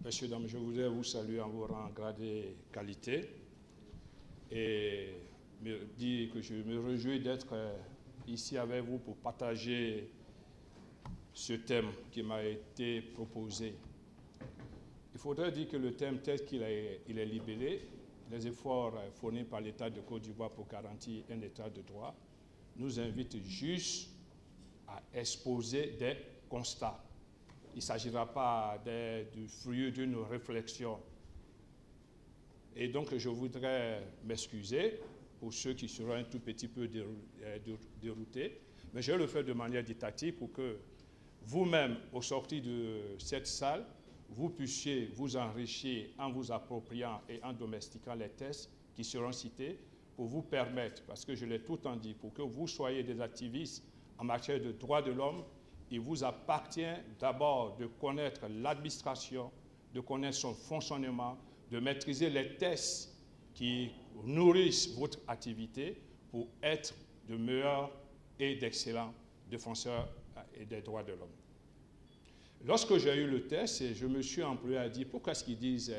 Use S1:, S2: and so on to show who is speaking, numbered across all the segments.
S1: Messieurs, dames, je voudrais vous saluer en vos rangs, grade et qualité et me dire que je me réjouis d'être ici avec vous pour partager ce thème qui m'a été proposé. Il faudrait dire que le thème tel qu'il est libellé, les efforts fournis par l'État de Côte d'Ivoire pour garantir un État de droit, nous invite juste à exposer des constats. Il ne s'agira pas du fruit d'une réflexion. Et donc, je voudrais m'excuser pour ceux qui seront un tout petit peu déroutés, mais je vais le faire de manière didactique pour que vous-même, au sortir de cette salle, vous puissiez vous enrichir en vous appropriant et en domestiquant les textes qui seront cités pour vous permettre, parce que je l'ai tout le temps dit, pour que vous soyez des activistes en matière de droits de l'homme, il vous appartient d'abord de connaître l'administration, de connaître son fonctionnement, de maîtriser les textes qui nourrissent votre activité pour être de meilleurs et d'excellents défenseurs des droits de l'homme. Lorsque j'ai eu le texte, je me suis employé à dire pourquoi est-ce qu'ils disent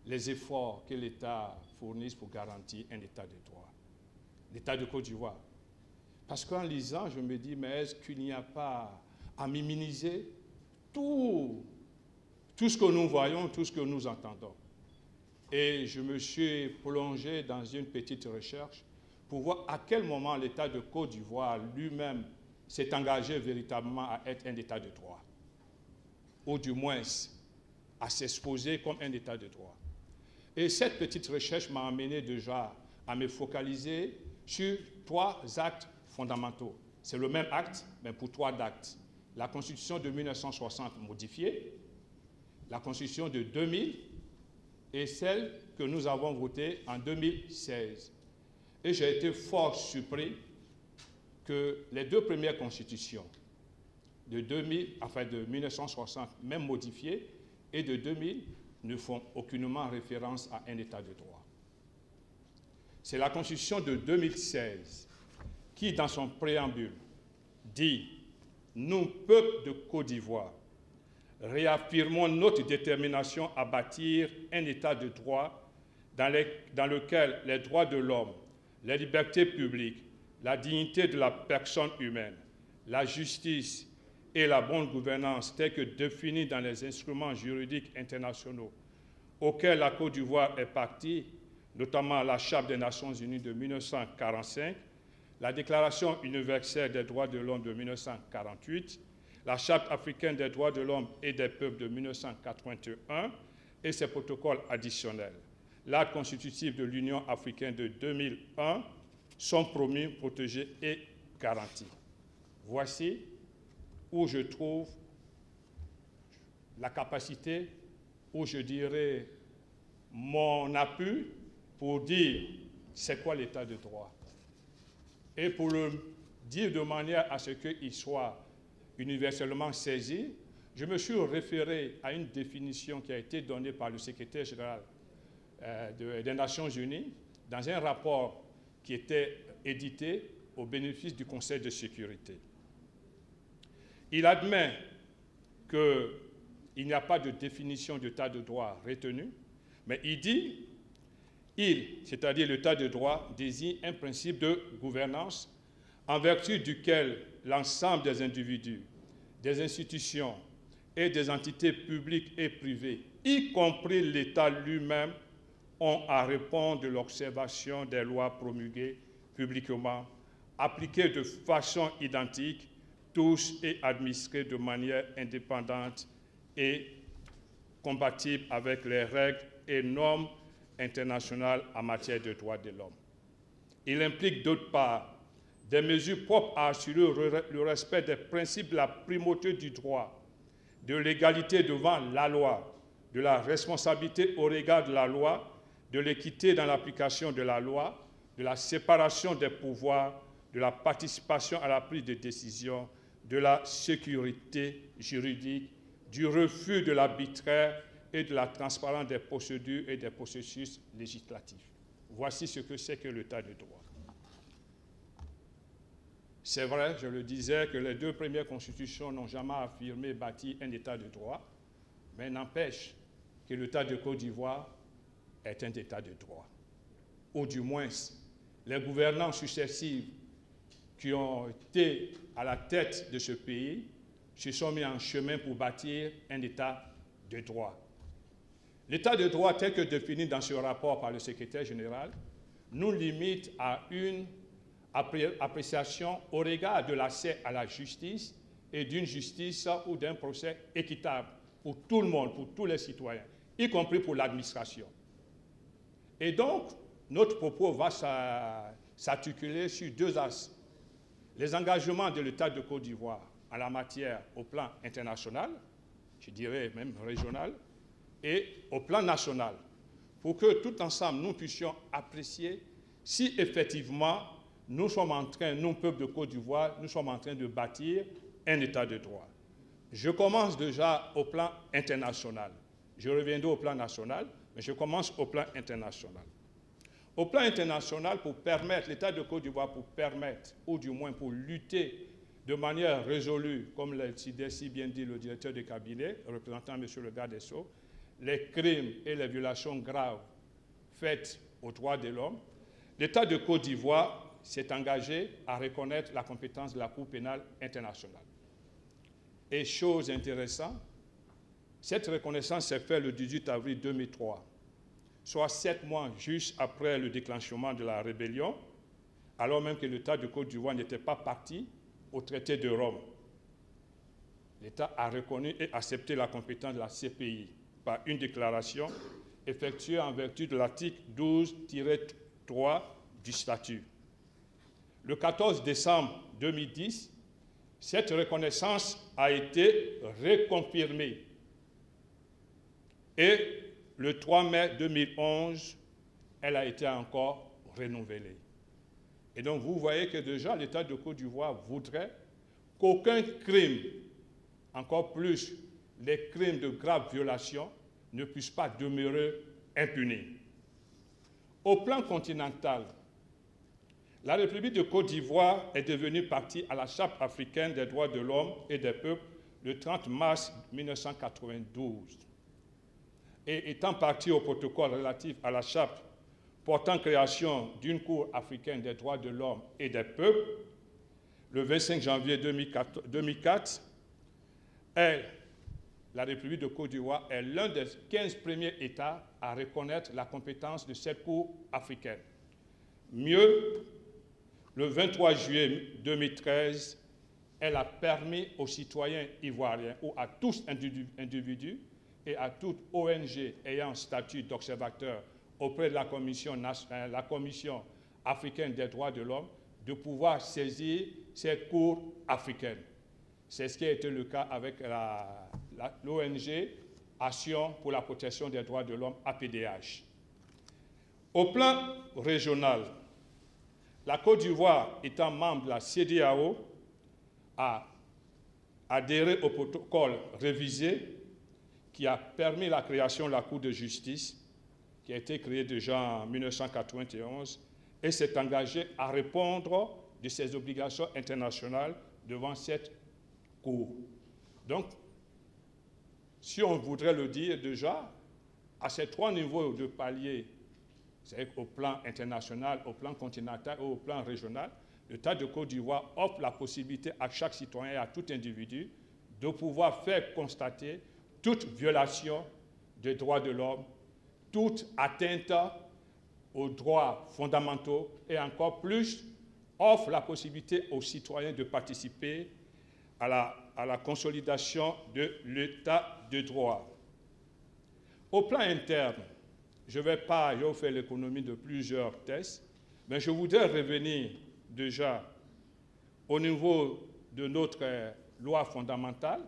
S1: les efforts que l'État fournisse pour garantir un État de droit, l'État de Côte d'Ivoire. Parce qu'en lisant, je me dis, mais est-ce qu'il n'y a pas à minimiser tout ce que nous voyons, tout ce que nous entendons? Et je me suis plongé dans une petite recherche pour voir à quel moment l'État de Côte d'Ivoire lui-même s'est engagé véritablement à être un État de droit, ou du moins à s'exposer comme un État de droit. Et cette petite recherche m'a amené déjà à me focaliser sur 3 actes fondamentaux. C'est le même acte, mais pour 3 actes. La Constitution de 1960 modifiée, la Constitution de 2000 et celle que nous avons votée en 2016. Et j'ai été fort surpris que les 2 premières constitutions, de 2000, enfin de 1960, même modifiées, et de 2000, ne font aucunement référence à un État de droit. C'est la Constitution de 2016 qui, dans son préambule, dit « Nous, peuple de Côte d'Ivoire, réaffirmons notre détermination à bâtir un État de droit dans lequel les droits de l'homme, les libertés publiques, la dignité de la personne humaine, la justice et la bonne gouvernance telles que définies dans les instruments juridiques internationaux auxquels la Côte d'Ivoire est partie, notamment la Charte des Nations Unies de 1945, la Déclaration universelle des droits de l'homme de 1948, la Charte africaine des droits de l'homme et des peuples de 1981 et ses protocoles additionnels, l'acte constitutif de l'Union africaine de 2001 sont promus, protégés et garantis. Voici où je trouve la capacité, où je dirais mon appui pour dire c'est quoi l'état de droit. Et pour le dire de manière à ce qu'il soit universellement saisi, je me suis référé à une définition qui a été donnée par le secrétaire général des Nations Unies dans un rapport qui était édité au bénéfice du Conseil de sécurité. Il admet qu'il n'y a pas de définition d'état de droit retenue, mais il dit c'est-à-dire l'état de droit, désigne un principe de gouvernance en vertu duquel l'ensemble des individus, des institutions et des entités publiques et privées, y compris l'État lui-même, ont à répondre de l'observation des lois promulguées publiquement, appliquées de façon identique, tous et administrées de manière indépendante et compatible avec les règles et normes internationales en matière de droits de l'homme. Il implique d'autre part des mesures propres à assurer le respect des principes de la primauté du droit, de l'égalité devant la loi, de la responsabilité au regard de la loi, de l'équité dans l'application de la loi, de la séparation des pouvoirs, de la participation à la prise de décision, de la sécurité juridique, du refus de l'arbitraire et de la transparence des procédures et des processus législatifs. Voici ce que c'est que l'état de droit. C'est vrai, je le disais, que les 2 premières constitutions n'ont jamais affirmé bâtir un état de droit, mais n'empêche, que l'État de Côte d'Ivoire est un État de droit. Ou du moins, les gouvernants successifs qui ont été à la tête de ce pays se sont mis en chemin pour bâtir un État de droit. L'état de droit tel que défini dans ce rapport par le secrétaire général nous limite à une appréciation au regard de l'accès à la justice et d'une justice ou d'un procès équitable pour tout le monde, pour tous les citoyens, y compris pour l'administration. Et donc, notre propos va s'articuler sur deux axes. Les engagements de l'État de Côte d'Ivoire en la matière au plan international, je dirais même régional, et au plan national, pour que tout ensemble nous puissions apprécier si effectivement nous sommes en train, nous, peuple de Côte d'Ivoire, nous sommes en train de bâtir un État de droit. Je commence déjà au plan international. Je reviendrai au plan national, mais je commence au plan international. Au plan international, pour permettre, l'État de Côte d'Ivoire, pour permettre, ou du moins pour lutter de manière résolue, comme l'a si bien dit le directeur de cabinet, représentant M. le garde des Sceaux, les crimes et les violations graves faites aux droits de l'homme, l'État de Côte d'Ivoire s'est engagé à reconnaître la compétence de la Cour pénale internationale. Et chose intéressante, cette reconnaissance s'est faite le 18 avril 2003, soit 7 mois juste après le déclenchement de la rébellion, alors même que l'État de Côte d'Ivoire n'était pas parti au traité de Rome. L'État a reconnu et accepté la compétence de la CPI par une déclaration effectuée en vertu de l'article 12-3 du statut. Le 14 décembre 2010, cette reconnaissance a été reconfirmée. Et le 3 mai 2011, elle a été encore renouvelée. Et donc vous voyez que déjà l'État de Côte d'Ivoire voudrait qu'aucun crime, encore plus les crimes de grave violation, ne puissent pas demeurer impunis. Au plan continental, la République de Côte d'Ivoire est devenue partie à la Charte africaine des droits de l'homme et des peuples le 30 mars 1992. Et étant partie au protocole relatif à la Charte portant création d'une Cour africaine des droits de l'homme et des peuples, le 25 janvier 2004, la République de Côte d'Ivoire est l'un des 15 premiers États à reconnaître la compétence de cette Cour africaine. Mieux, le 23 juillet 2013, elle a permis aux citoyens ivoiriens ou à tous individus et à toute ONG ayant statut d'observateur auprès de la Commission africaine des droits de l'homme de pouvoir saisir cette Cour africaine. C'est ce qui a été le cas avec l'ONG Action pour la protection des droits de l'homme, APDH. Au plan régional, la Côte d'Ivoire, étant membre de la CEDEAO, a adhéré au protocole révisé qui a permis la création de la Cour de justice, qui a été créée déjà en 1991, et s'est engagé à répondre de ses obligations internationales devant cette Cour. Donc, si on voudrait le dire déjà, à ces 3 niveaux de palier, c'est-à-dire au plan international, au plan continental ou au plan régional, l'État de Côte d'Ivoire offre la possibilité à chaque citoyen et à tout individu de pouvoir faire constater toute violation des droits de l'homme, toute atteinte aux droits fondamentaux et encore plus offre la possibilité aux citoyens de participer à la consolidation de l'État de droit. Au plan interne, je vais vous faire l'économie de plusieurs tests, mais je voudrais revenir déjà au niveau de notre loi fondamentale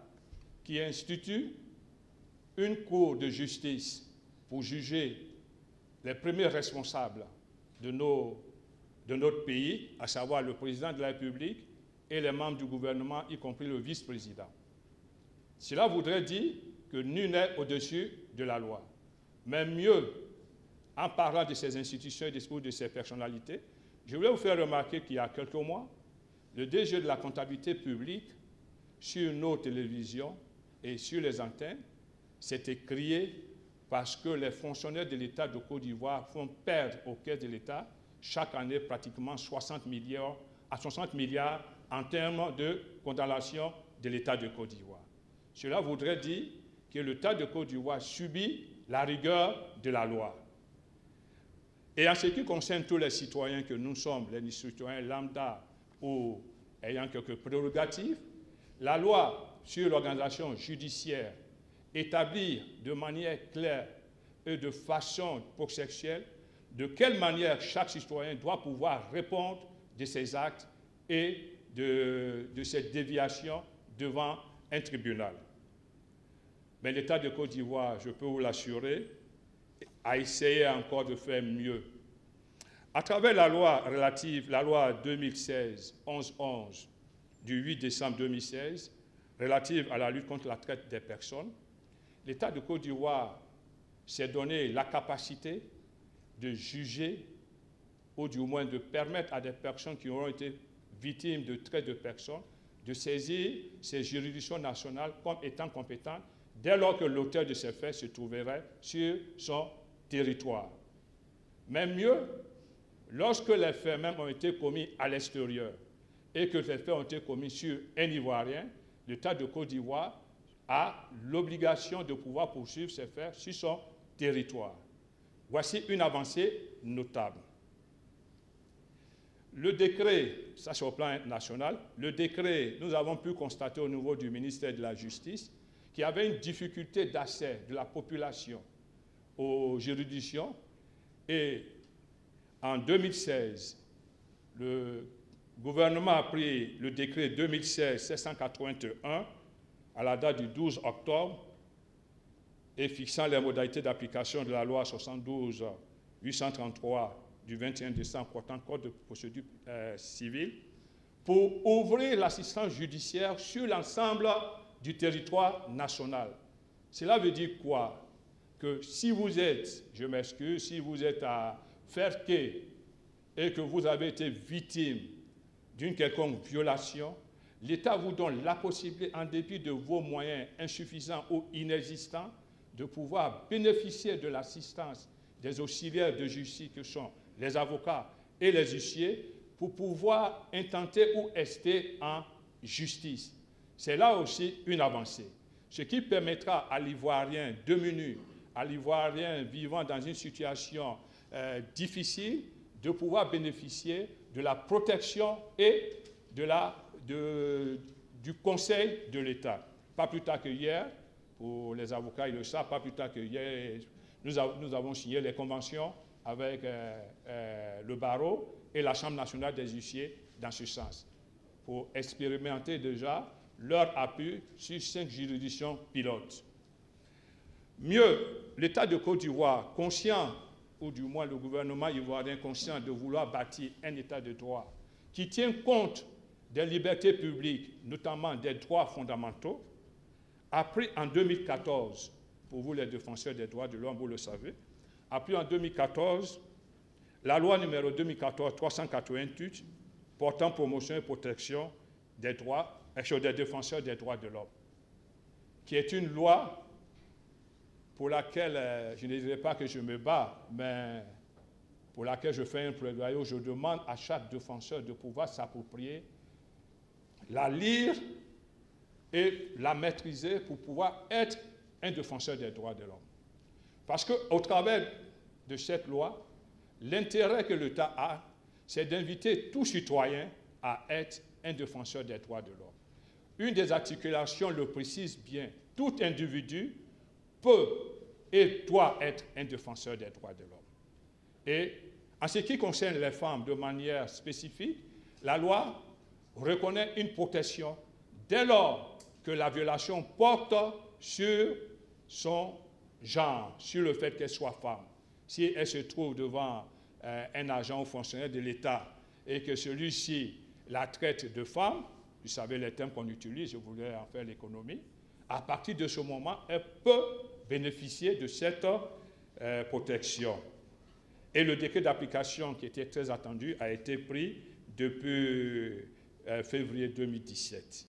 S1: qui institue une cour de justice pour juger les premiers responsables de notre pays, à savoir le président de la République et les membres du gouvernement, y compris le vice-président. Cela voudrait dire que nul n'est au-dessus de la loi. Mais mieux, en parlant de ces institutions et de ces personnalités, je voulais vous faire remarquer qu'il y a quelques mois, le DG de la comptabilité publique, sur nos télévisions et sur les antennes, s'était crié parce que les fonctionnaires de l'État de Côte d'Ivoire font perdre aux caisses de l'État chaque année pratiquement 60 milliards en termes de condamnation de l'État de Côte d'Ivoire. Cela voudrait dire que l'État de Côte d'Ivoire subit la rigueur de la loi. Et en ce qui concerne tous les citoyens que nous sommes, les citoyens lambda ou ayant quelques prérogatives, la loi sur l'organisation judiciaire établit de manière claire et de façon processuelle de quelle manière chaque citoyen doit pouvoir répondre de ses actes et de ses déviations devant un tribunal. Mais l'État de Côte d'Ivoire, je peux vous l'assurer, a essayé encore de faire mieux. À travers la loi 2016-1111 du 8 décembre 2016, relative à la lutte contre la traite des personnes, l'État de Côte d'Ivoire s'est donné la capacité de juger ou du moins de permettre à des personnes qui auront été victimes de traite de personnes de saisir ces juridictions nationales comme étant compétentes dès lors que l'auteur de ces faits se trouverait sur son territoire. Même mieux, lorsque les faits même ont été commis à l'extérieur et que les faits ont été commis sur un Ivoirien, l'État de Côte d'Ivoire a l'obligation de pouvoir poursuivre ces faits sur son territoire. Voici une avancée notable. Le décret, ça c'est au plan national, le décret, nous avons pu constater au niveau du ministère de la Justice qu'il y avait une difficulté d'accès de la population aux juridictions et en 2016, le gouvernement a pris le décret 2016-781 à la date du 12 octobre et fixant les modalités d'application de la loi 72-833 du 21 décembre portant code de procédure civile pour ouvrir l'assistance judiciaire sur l'ensemble du territoire national. Cela veut dire quoi? Que si vous êtes, je m'excuse, si vous êtes à Ferké et que vous avez été victime d'une quelconque violation, l'État vous donne la possibilité, en dépit de vos moyens insuffisants ou inexistants, de pouvoir bénéficier de l'assistance des auxiliaires de justice que sont les avocats et les huissiers pour pouvoir intenter ou rester en justice. C'est là aussi une avancée, ce qui permettra à l'Ivoirien démuni, à l'Ivoirien vivant dans une situation difficile, de pouvoir bénéficier de la protection et du conseil de l'État. Pas plus tard que hier, pour les avocats, ils le savent, pas plus tard que hier, nous avons signé les conventions avec le barreau et la Chambre nationale des huissiers dans ce sens, pour expérimenter déjà leur appui sur 5 juridictions pilotes. Mieux, l'État de Côte d'Ivoire, conscient, ou du moins le gouvernement ivoirien conscient de vouloir bâtir un État de droit qui tient compte des libertés publiques, notamment des droits fondamentaux, a pris en 2014, pour vous les défenseurs des droits de l'homme, vous le savez, a pris en 2014 la loi numéro 2014-388 portant promotion et protection des droits des défenseurs des droits de l'homme, qui est une loi pour laquelle je ne dirais pas que je me bats, mais pour laquelle je fais un plaidoyer où je demande à chaque défenseur de pouvoir s'approprier, la lire et la maîtriser pour pouvoir être un défenseur des droits de l'homme. Parce qu'au travers de cette loi, l'intérêt que l'État a, c'est d'inviter tout citoyen à être un défenseur des droits de l'homme. Une des articulations le précise bien, tout individu peut et doit être un défenseur des droits de l'homme. Et en ce qui concerne les femmes de manière spécifique, la loi reconnaît une protection dès lors que la violation porte sur son genre, sur le fait qu'elle soit femme. Si elle se trouve devant un agent ou fonctionnaire de l'État et que celui-ci la traite de femme, vous savez les termes qu'on utilise, je voulais en faire l'économie, à partir de ce moment, elle peut bénéficier de cette protection. Et le décret d'application qui était très attendu a été pris depuis février 2017.